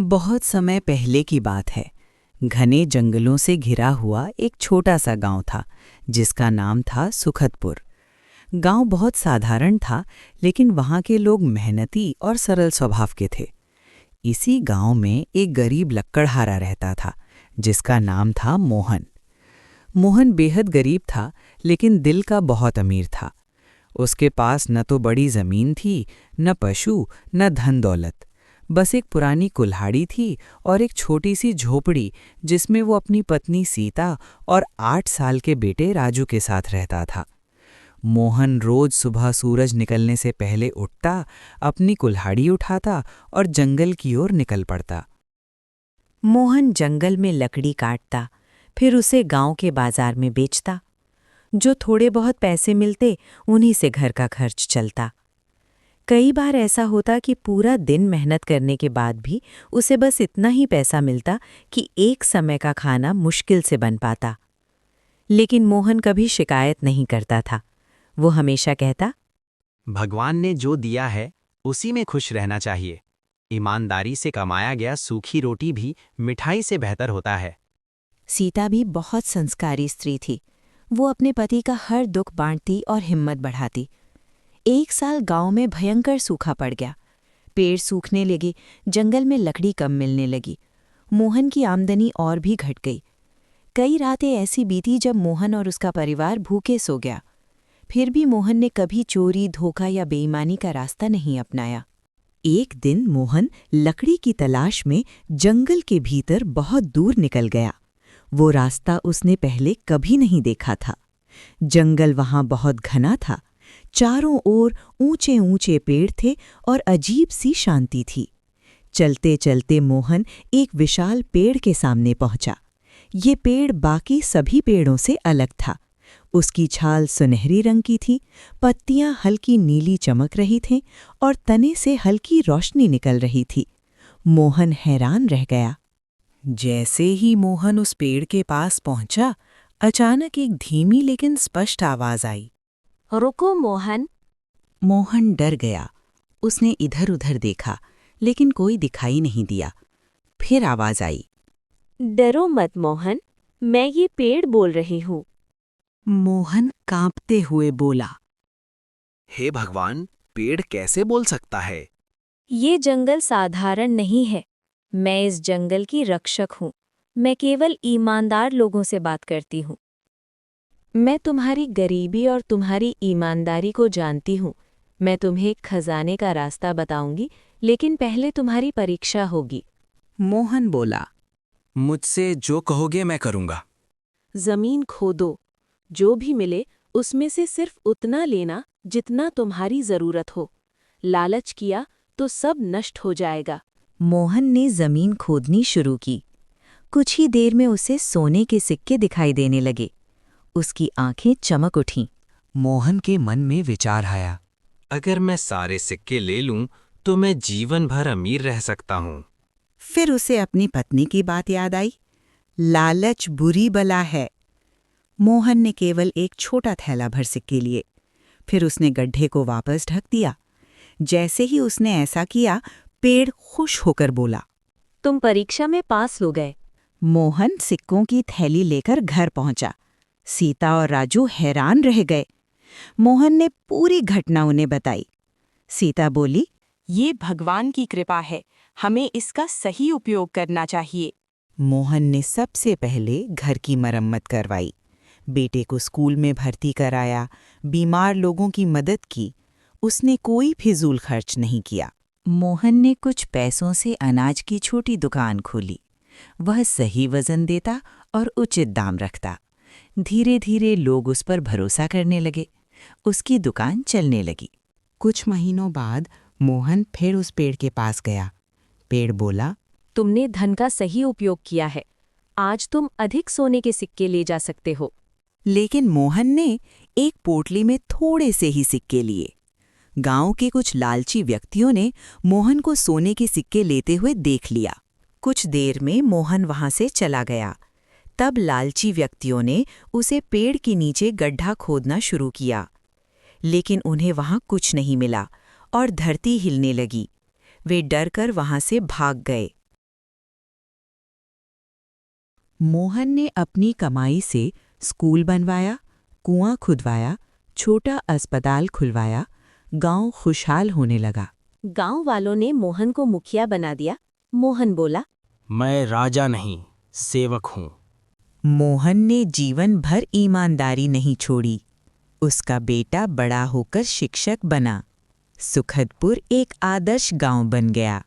बहुत समय पहले की बात है। घने जंगलों से घिरा हुआ एक छोटा सा गांव था जिसका नाम था सुखदपुर। गांव बहुत साधारण था, लेकिन वहां के लोग मेहनती और सरल स्वभाव के थे। इसी गांव में एक गरीब लक्कड़हारा रहता था जिसका नाम था मोहन। मोहन बेहद गरीब था, लेकिन दिल का बहुत अमीर था। उसके पास न तो बड़ी जमीन थी, न पशु, न धन दौलत। बस एक पुरानी कुल्हाड़ी थी और एक छोटी सी झोपड़ी जिसमें वो अपनी पत्नी सीता और 8 साल के बेटे राजू के साथ रहता था। मोहन रोज सुबह सूरज निकलने से पहले उठता, अपनी कुल्हाड़ी उठाता और जंगल की ओर निकल पड़ता। मोहन जंगल में लकड़ी काटता, फिर उसे गांव के बाजार में बेचता। जो थोड़े बहुत पैसे मिलते उन्हीं से घर का खर्च चलता। कई बार ऐसा होता कि पूरा दिन मेहनत करने के बाद भी उसे बस इतना ही पैसा मिलता कि एक समय का खाना मुश्किल से बन पाता। लेकिन मोहन कभी शिकायत नहीं करता था। वो हमेशा कहता, भगवान ने जो दिया है उसी में खुश रहना चाहिए। ईमानदारी से कमाया गया सूखी रोटी भी मिठाई से बेहतर होता है। सीता भी बहुत संस्कारी स्त्री थी। वो अपने पति का हर दुख बांटती और हिम्मत बढ़ाती। एक साल गांव में भयंकर सूखा पड़ गया। पेड़ सूखने लगे, जंगल में लकड़ी कम मिलने लगी। मोहन की आमदनी और भी घट गई। कई रातें ऐसी बीती जब मोहन और उसका परिवार भूखे सो गया। फिर भी मोहन ने कभी चोरी, धोखा या बेईमानी का रास्ता नहीं अपनाया। एक दिन मोहन लकड़ी की तलाश में जंगल के भीतर बहुत दूर निकल गया। वो रास्ता उसने पहले कभी नहीं देखा था। जंगल वहां बहुत घना था। चारों ओर ऊंचे ऊंचे पेड़ थे और अजीब सी शांति थी। चलते चलते मोहन एक विशाल पेड़ के सामने पहुंचा। ये पेड़ बाकी सभी पेड़ों से अलग था। उसकी छाल सुनहरी रंग की थी, पत्तियां हल्की नीली चमक रही थीं और तने से हल्की रोशनी निकल रही थी। मोहन हैरान रह गया। जैसे ही मोहन उस पेड़ के पास पहुंचा, अचानक एक धीमी लेकिन स्पष्ट आवाज आई, रुको मोहन। मोहन डर गया। उसने इधर-उधर देखा, लेकिन कोई दिखाई नहीं दिया। फिर आवाज आई, डरो मत मोहन, मैं ये पेड़ बोल रही हूँ। मोहन कांपते हुए बोला, हे भगवान, पेड़ कैसे बोल सकता है? ये जंगल साधारण नहीं है। मैं इस जंगल की रक्षक हूँ। मैं केवल ईमानदार लोगों से बात करती हूँ। मैं तुम्हारी गरीबी और तुम्हारी ईमानदारी को जानती हूँ। मैं तुम्हें खजाने का रास्ता बताऊंगी, लेकिन पहले तुम्हारी परीक्षा होगी। मोहन बोला, मुझसे जो कहोगे मैं करूँगा। जमीन खोदो, जो भी मिले उसमें से सिर्फ उतना लेना जितना तुम्हारी जरूरत हो। लालच किया तो सब नष्ट हो जाएगा। मोहन ने जमीन खोदनी शुरू की। कुछ ही देर में उसे सोने के सिक्के दिखाई देने लगे। उसकी आंखें चमक उठीं। मोहन के मन में विचार आया, अगर मैं सारे सिक्के ले लूं तो मैं जीवन भर अमीर रह सकता हूँ। फिर उसे अपनी पत्नी की बात याद आई। लालच बुरी बला है। मोहन ने केवल एक छोटा थैला भर सिक्के लिए। फिर उसने गड्ढे को वापस ढक दिया। जैसे ही उसने ऐसा किया, पेड़ खुश होकर बोला, तुम परीक्षा में पास हो गए। मोहन सिक्कों की थैली लेकर घर पहुंचा। सीता और राजू हैरान रह गए। मोहन ने पूरी घटना उन्हें बताई। सीता बोली, ये भगवान की कृपा है, हमें इसका सही उपयोग करना चाहिए। मोहन ने सबसे पहले घर की मरम्मत करवाई, बेटे को स्कूल में भर्ती कराया, बीमार लोगों की मदद की। उसने कोई फिजूल खर्च नहीं किया। मोहन ने कुछ पैसों से अनाज की छोटी दुकान खोली। वह सही वजन देता और उचित दाम रखता। धीरे धीरे लोग उस पर भरोसा करने लगे। उसकी दुकान चलने लगी। कुछ महीनों बाद मोहन फिर उस पेड़ के पास गया। पेड़ बोला, तुमने धन का सही उपयोग किया है। आज तुम अधिक सोने के सिक्के ले जा सकते हो। लेकिन मोहन ने एक पोटली में थोड़े से ही सिक्के लिए। गांव के कुछ लालची व्यक्तियों ने मोहन को सोने के सिक्के लेते हुए देख लिया। कुछ देर में मोहन वहां से चला गया। तब लालची व्यक्तियों ने उसे पेड़ के नीचे गड्ढा खोदना शुरू किया। लेकिन उन्हें वहां कुछ नहीं मिला और धरती हिलने लगी। वे डरकर वहां से भाग गए। मोहन ने अपनी कमाई से स्कूल बनवाया, कुआं खुदवाया, छोटा अस्पताल खुलवाया। गांव खुशहाल होने लगा। गांव वालों ने मोहन को मुखिया बना दिया। मोहन बोला, मैं राजा नहीं, सेवक हूँ। मोहन ने जीवन भर ईमानदारी नहीं छोड़ी। उसका बेटा बड़ा होकर शिक्षक बना। सुखदपुर एक आदर्श गांव बन गया।